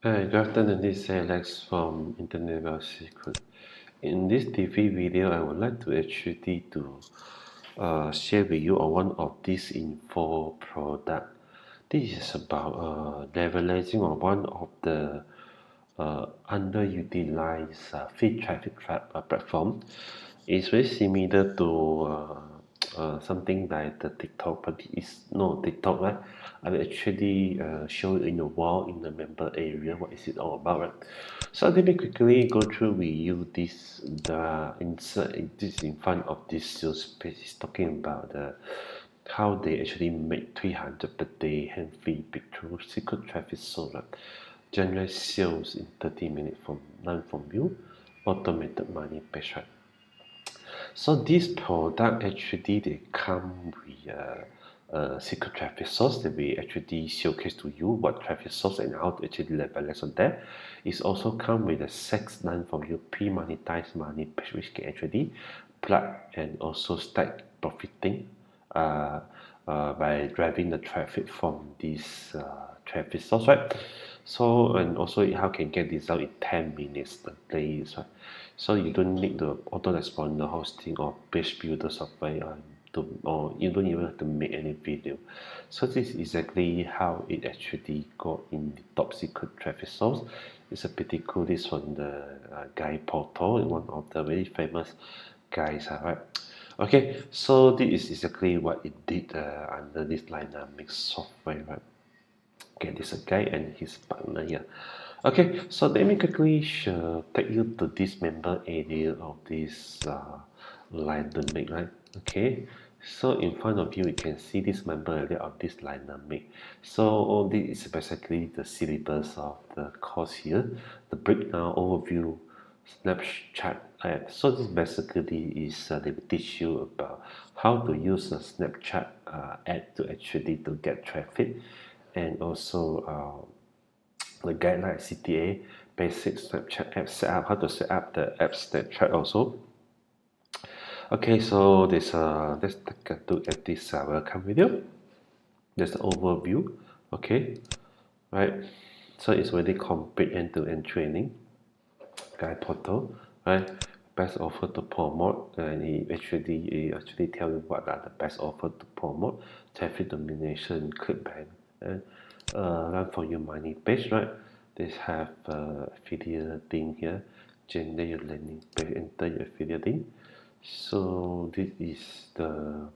Hi, good afternoon. This is Alex from Internet Wealth Secret. In this TV video, I would like to actually share with you on one of these info product. This is about leveraging on one of the underutilized feed traffic platform. It's very similar to something like the TikTok, but it's no TikTok, right? I will actually show you in a while in the member area what is it all about, right? So let me quickly go through with you this the insert this in front of this sales page is talking about the how they actually make 300 per day and fee through secret traffic source, right? Generate sales in 30 minutes from none from you, automated money page, right? So this product actually they come with a secret traffic source that we actually showcase to you what traffic source and how to actually leverage on that. It's also come with a 6 from you pre-monetized money page which can actually plug and also start profiting uh, by driving the traffic from this traffic source, right? So and also how can get this out in 10 minutes the place, right? So you don't need the autoresponder hosting or page builder software or you don't even have to make any video. So this is exactly how it actually got in the top secret traffic source. It's a pretty cool. This from the guy Potok, one of the very famous guys, right? Okay, so this is exactly what it did under this dynamic software, right? Okay, this is a guy and his partner here. Okay, so let me quickly take you to this member area of this line dynamic, right? Okay, so in front of you, you can see this member area of this dynamic. So this is basically the syllabus of the course here, the breakdown overview, Snapchat app. So this basically is they will teach you about how to use a Snapchat app to actually to get traffic, and also the guideline CTA, basic Snapchat app setup, how to set up the app Snapchat also. Okay, so this let's take a look at this welcome video. There's the overview. Okay, right. So it's really complete end-to-end training guide portal, right? Best offer to promote, and he actually tell you what are the best offer to promote, traffic domination, clickbait, and run for your money page, right? They have affiliate thing here, generate your landing page, enter your affiliate thing. So this is the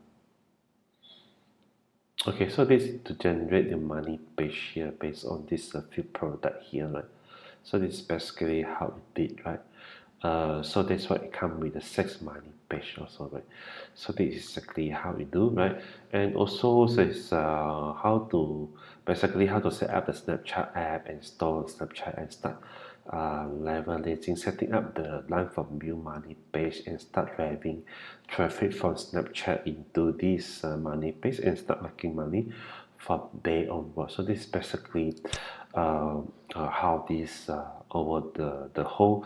okay. So this is to generate the money page here based on this few product here, right? So this is basically how it did, right? So that's why it come with the sex money page also, right? So this is exactly how we do, right? And also says how to basically how to set up the Snapchat app, install Snapchat and start leveraging setting up the line from view money page and start driving traffic from Snapchat into this money page and start making money from day onward. So this is basically how this over the whole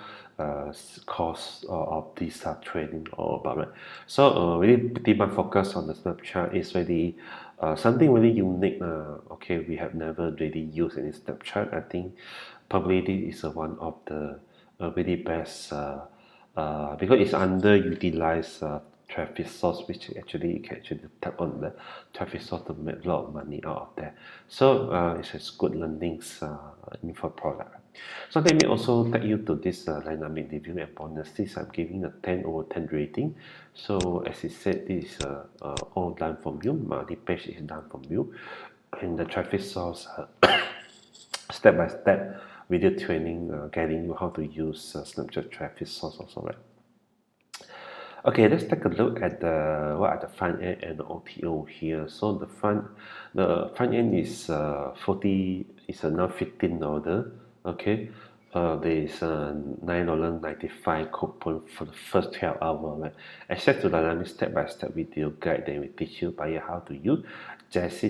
course of this training all about, right? So really pretty much focus on the Snapchat is really something really unique. Okay, we have never really used any Snapchat. I think probably this is one of the really best because it's underutilized traffic source, which actually you can actually tap on the traffic source to make a lot of money out of there. So it's a good learnings info product. So let me also take you to this dynamic review and bonuses. I'm giving a 10 over 10 rating. So as it said, this is all done from you. The page is done from you, and the traffic source step by step video training, guiding you how to use Snapchat traffic source also, right? Okay, let's take a look at the what are the front end and the OTO here. So the front end is 40 is now $15. Okay, there is a $9.95 coupon for the first 12 hours. Right? Access to the dynamic step-by-step video guide that will teach you by how to use Jesse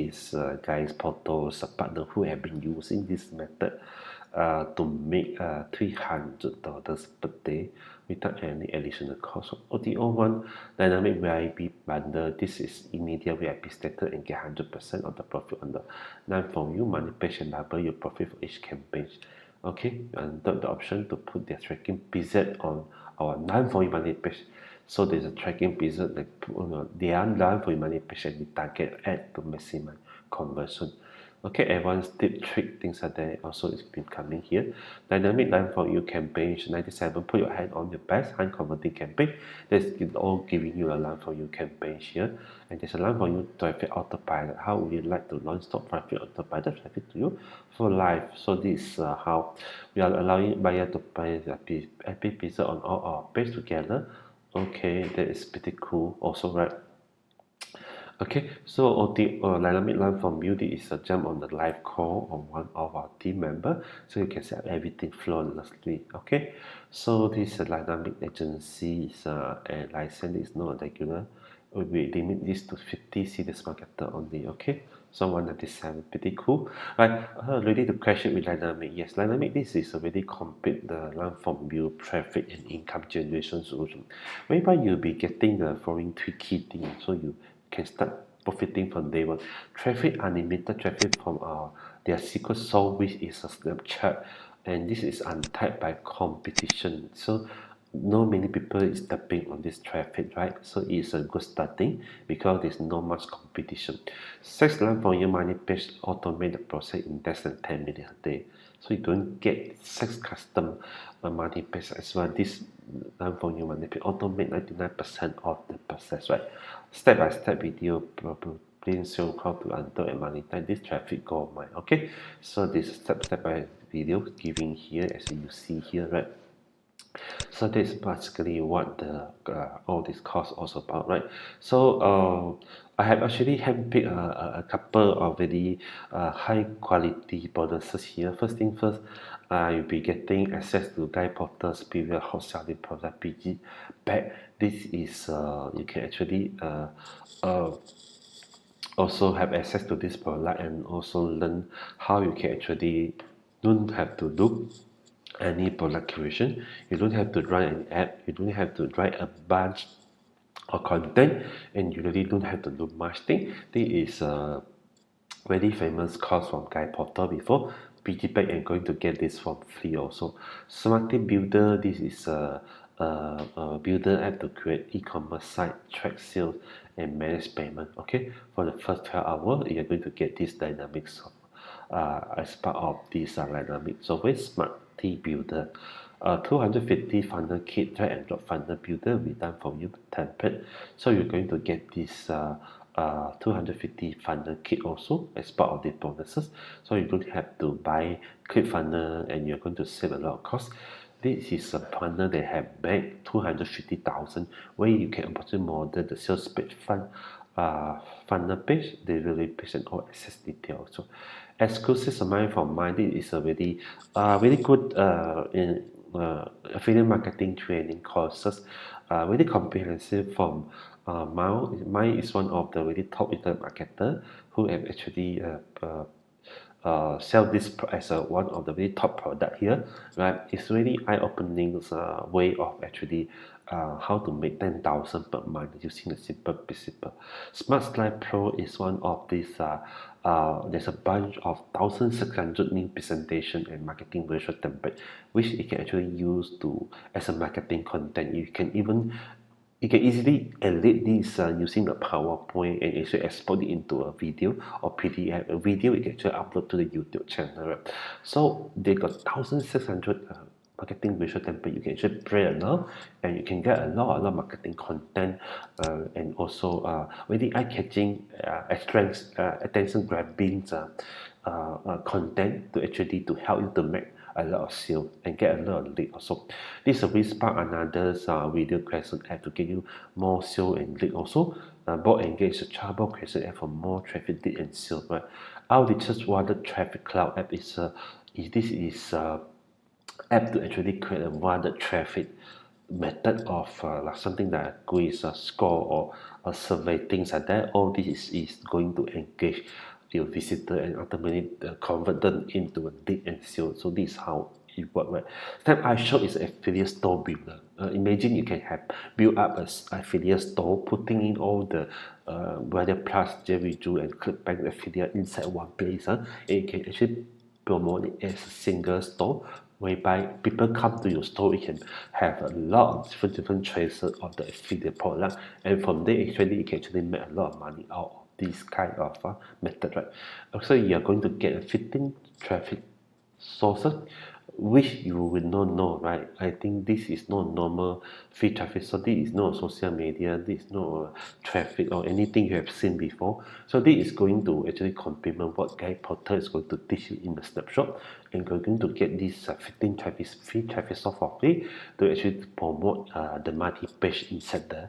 is guys Potok's partner who have been using this method to make $300 per day without any additional cost. So the other one, Dynamic VIP bundle, this is immediate VIP status and get 100% of the profit on the nine for you money page and double your profit for each campaign. Okay, and the option to put their tracking preset on our nine for you money page. So there's a tracking preset that put on their nine for you money page and the target ad to maximize conversion. Okay, advanced tip trick things are there. Also, it's been coming here. Dynamic line for you campaign 97. Put your hand on the best high converting campaign. That's all giving you a line for you campaign here. And there's a line for you traffic autopilot. How would you like to non-stop traffic autopilot traffic to you for live? So this is how we are allowing buyer to buy the epic pizza on all our page together. Okay, that is pretty cool. Also, right. Okay, so OT or dynamic line from Beauty is a jump on the live call on one of our team member, so you can set everything flawlessly. Okay, so this dynamic agency is a license is not a regular. We limit this to 50 serious marketer only. Okay, so 197, pretty cool. Right, ready to crash it with dynamic. Yes, dynamic. This is already complete the line from view traffic and income generation solution, whereby you'll be getting the following three key things. So you can start profiting from day one. Traffic, unlimited traffic from their secret sauce, which is a Snapchat, and this is untapped by competition. So not many people is tapping on this traffic, right? So it's a good starting because there's not much competition. Sex line for your money page automate the process in less than 10 minutes a day. So you don't get 6 custom money page as well. This line for your money page automate 99% of the process, right? Step-by-step video probably show how to enter and monetize this traffic goal mine. Okay, so this step-by video giving here as you see here, right? So this is basically what the all this course also about, right? So I have actually handpicked a couple of very high quality bonuses here. First thing first, you'll be getting access to Guy Potter's previous hot selling product PiggyBack. This is you can actually also have access to this product and also learn how you can actually don't have to do any product creation. You don't have to run an app. You don't have to write a bunch of content, and you really don't have to do much thing. This is a very famous course from Guy Potter before. PiggyBack and going to get this for free also. Smarty Builder, this is a builder app to create e-commerce site, track sales, and manage payment. Okay, for the first 12 hours, you're going to get this dynamics as part of this dynamic software. Smarty Builder, 250 funnel kit, drag and drop funnel builder we done for you template. So you're going to get this 250 funnel kit also as part of the bonuses. So you don't have to buy ClickFunnels and you're going to save a lot of cost. This is a funnel they have made 250,000 where you can opportunity model the sales page funnel page, delivery page, and all access details. So exclusive amount from mine. This is a very good in affiliate marketing training courses, very comprehensive from mine is one of the very top internet marketer who have actually sell this as one of the very top product here, right? It's really eye-opening way of actually how to make 10,000 per month using a simple principle. SmartSlide Pro is one of these. There's a bunch of 1,600 new presentation and marketing virtual template, which you can actually use to as a marketing content. You can easily edit this using a PowerPoint and actually export it into a video or PDF. A video you can actually upload to the YouTube channel. Right? So they got 1,600 marketing visual template. You can actually play around and you can get a lot of marketing content and also very eye-catching, attention-grabbing content to actually to help you to make a lot of sales and get a lot of lead also. This is a VidSpark, another video creation app to get you more sales and lead also. BotEngage is a chatbot creation app for more traffic lead and sales. Right? OutReachr water traffic cloud app is app to actually create a water traffic method of like something like quiz, score, or a survey, things like that. All this is going to engage your visitor and ultimately convert them into a lead and sale. So this is how it works, right? Step I showed is affiliate store builder. Imagine you can have build up an affiliate store, putting in all the Weather Plus, JVJU, and ClickBank affiliate inside one place. And you can actually promote it as a single store, whereby people come to your store, you can have a lot of different choices of the affiliate product, and from there actually you can actually make a lot of money out of this kind of method, right? Also, you are going to get a 15 traffic sources which you will not know, right? I think this is not normal free traffic. So this is not social media, this is not traffic or anything you have seen before. So this is going to actually complement what Guy Porter is going to teach you in the snapshot, and you're going to get this 15 traffic free traffic source for free to actually promote the multi-page inside the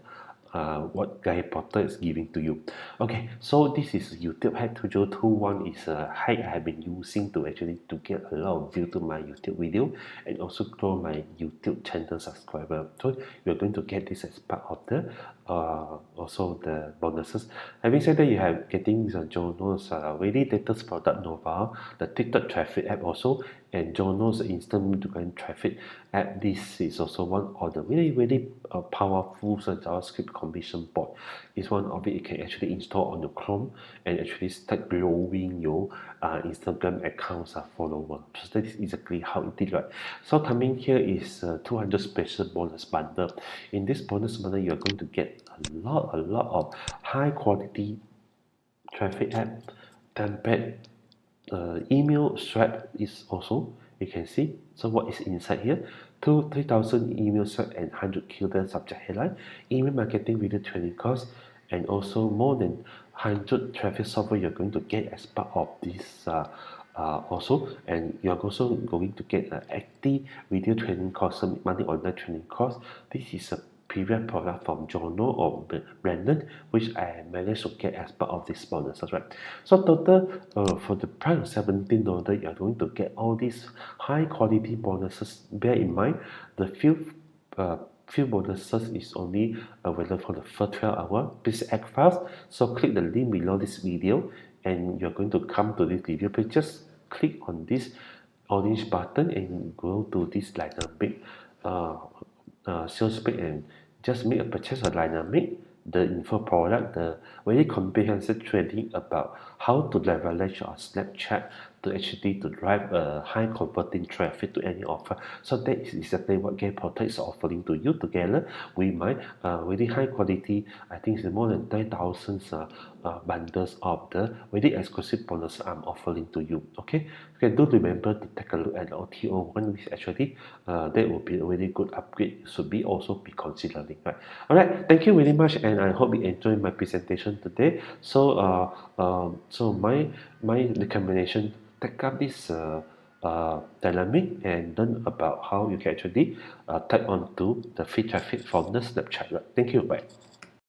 what Guy Porter is giving to you. Okay, so this is YouTube hack 2021 is a hack I have been using to actually to get a lot of view to my YouTube video and also grow my YouTube channel subscriber. So you're going to get this as part of the also the bonuses. Having said that, you have getting the Jono's really latest product Nova, the TikTok traffic app also, and Jono's instant to traffic app. This is also one of the really powerful JavaScript commission bot. It's one of it you can actually install on your Chrome and actually start growing your Instagram accounts follower. So that is exactly how it did, right? So coming here is 200 special bonus bundle. In this bonus bundle, you are going to get a lot of high quality traffic app, template, email swap is also, you can see. So what is inside here? 3,000 email swap and 100 keyword subject headline, email marketing video training course, and also more than 100 traffic software you're going to get as part of this also. And you're also going to get an active video training course, money online training course. This is a previous product from Jono or Brandon, which I managed to get as part of this bonuses, right? So total for the price of $17, you are going to get all these high quality bonuses. Bear in mind, the few bonuses is only available for the first 12 hours. Please act fast. So click the link below this video, and you're going to come to this video page. Just click on this orange button and go to this dynamic sales page and just make a purchase of dynamic, the info product, the very comprehensive training about how to leverage your Snapchat to actually to drive a high converting traffic to any offer. So that is exactly what Game Portal is offering to you together with my very high quality, I think it's more than 10,000 bundles of the very exclusive bonus I'm offering to you. Okay, do remember to take a look at the OTO one, which actually that will be a very good upgrade, should be also be considering, right? All right, thank you very much, and I hope you enjoyed my presentation today. So so my recommendation, take up this dynamic and learn about how you can actually tap onto the free traffic from the Snapchat. Right? Thank you. Bye.